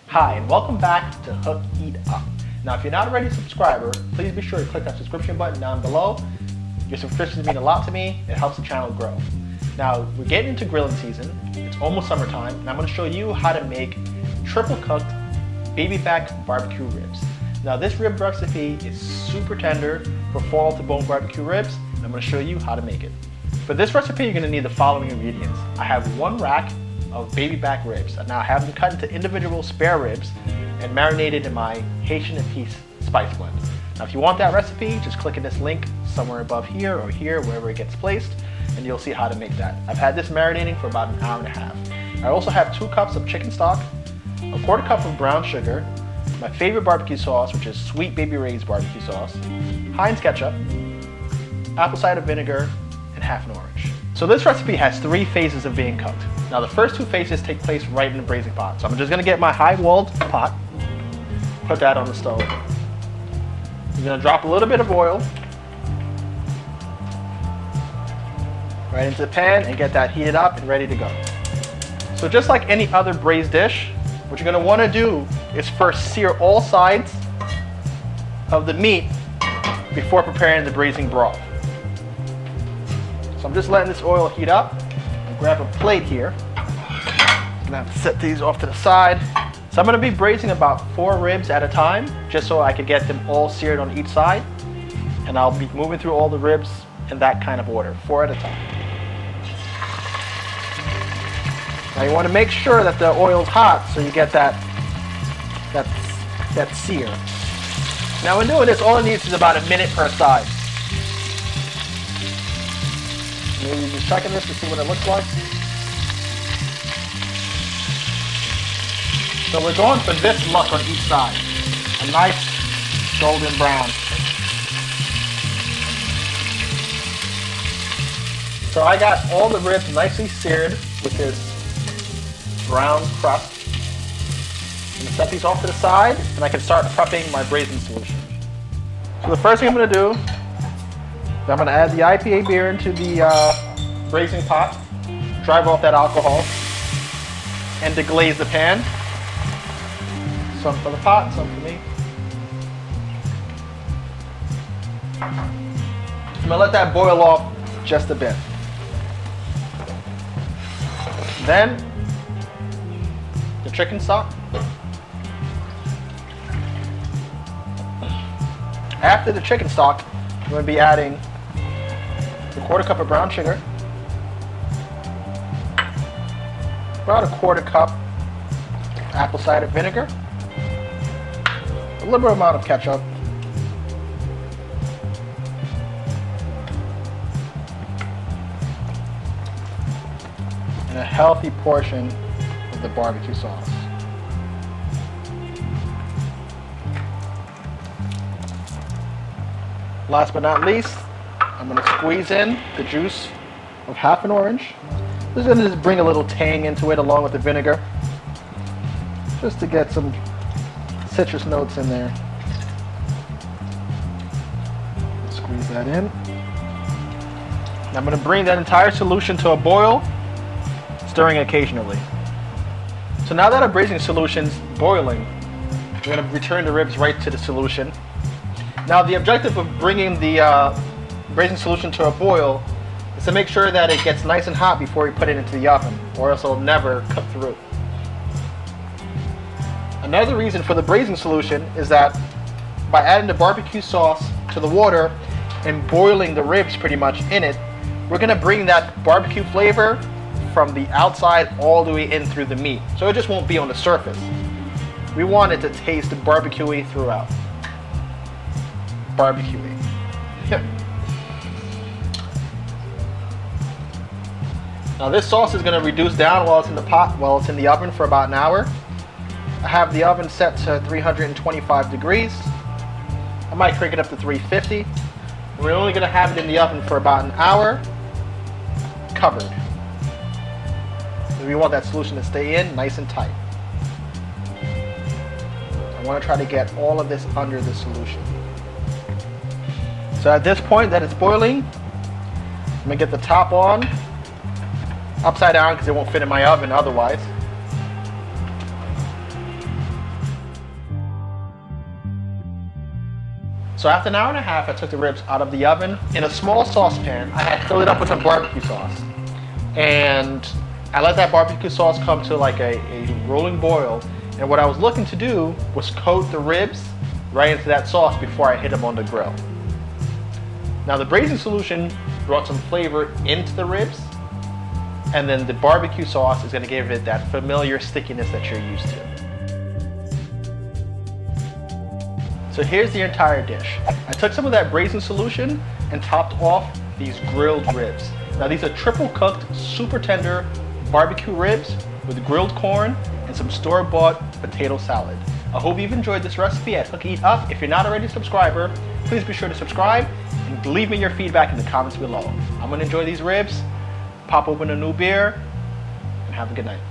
Hi, and welcome back to Hook Eat Up. Now, if you're not already a subscriber, please be sure to click that subscription button down below. Your subscriptions mean a lot to me. It helps the channel grow. Now, we're getting into grilling season. It's almost summertime, and I'm going to show you how to make triple cooked baby back barbecue ribs. Now, this rib recipe is super tender for fall to bone barbecue ribs, and I'm going to show you how to make it. For this recipe, you're going to need the following ingredients. I have 1 rack of baby back ribs. Now I have them cut into individual spare ribs and marinated in my Haitian Epis spice blend. Now if you want that recipe, just click in this link somewhere above here or here, wherever it gets placed, and you'll see how to make that. I've had this marinating for about an hour and a half. I also have 2 cups of chicken stock, a 1/4 cup of brown sugar, my favorite barbecue sauce, which is sweet baby Ray's barbecue sauce, Heinz ketchup, apple cider vinegar, and half an orange. So this recipe has 3 phases of being cooked. Now the first 2 phases take place right in the braising pot. So I'm just gonna get my high-walled pot, put that on the stove. I'm gonna drop a little bit of oil right into the pan and get that heated up and ready to go. So just like any other braised dish, what you're gonna wanna do is first sear all sides of the meat before preparing the braising broth. So I'm just letting this oil heat up. I'll grab a plate here. I'm gonna have to set these off to the side. So I'm gonna be braising about 4 ribs at a time, just so I could get them all seared on each side. And I'll be moving through all the ribs in that kind of order, 4 at a time. Now you wanna make sure that the oil's hot so you get that sear. Now when doing this, all it needs is about a minute per side. Maybe just checking this to see what it looks like. So we're going for this look on each side. A nice golden brown. So I got all the ribs nicely seared with this brown crust. I'm gonna set these off to the side and I can start prepping my braising solution. So the first thing I'm gonna do, I'm going to add the IPA beer into the braising pot, drive off that alcohol, and deglaze the pan. Some for the pot, some for me. I'm going to let that boil off just a bit. Then, the chicken stock. After the chicken stock, I'm going to be adding a 1/4 cup of brown sugar, about a 1/4 cup apple cider vinegar, a liberal amount of ketchup, and a healthy portion of the barbecue sauce. Last but not least, I'm going to squeeze in the juice of half an orange. This is going to just bring a little tang into it along with the vinegar, just to get some citrus notes in there. Squeeze that in. And I'm going to bring that entire solution to a boil, stirring occasionally. So now that our braising solution's boiling, we're going to return the ribs right to the solution. Now the objective of bringing the braising solution to a boil is to make sure that it gets nice and hot before you put it into the oven, or else it'll never cook through. Another reason for the braising solution is that by adding the barbecue sauce to the water and boiling the ribs pretty much in it, we're going to bring that barbecue flavor from the outside all the way in through the meat. So it just won't be on the surface. We want it to taste barbecuey throughout. Barbecuey. Now this sauce is going to reduce down while it's in the pot, while it's in the oven for about an hour. I have the oven set to 325 degrees. I might crank it up to 350. We're only going to have it in the oven for about an hour, covered. We want that solution to stay in nice and tight. I want to try to get all of this under the solution. So at this point that it's boiling, I'm going to get the top on, upside down because it won't fit in my oven otherwise. So after an hour and a half, I took the ribs out of the oven. In a small saucepan, I had filled it up with some barbecue sauce. And I let that barbecue sauce come to like a rolling boil. And what I was looking to do was coat the ribs right into that sauce before I hit them on the grill. Now the braising solution brought some flavor into the ribs, and then the barbecue sauce is going to give it that familiar stickiness that you're used to. So here's the entire dish. I took some of that braising solution and topped off these grilled ribs. Now these are triple cooked, super tender barbecue ribs with grilled corn and some store-bought potato salad. I hope you've enjoyed this recipe at Hook Eat Up. If you're not already a subscriber, please be sure to subscribe and leave me your feedback in the comments below. I'm gonna enjoy these ribs, pop open a new beer, and have a good night.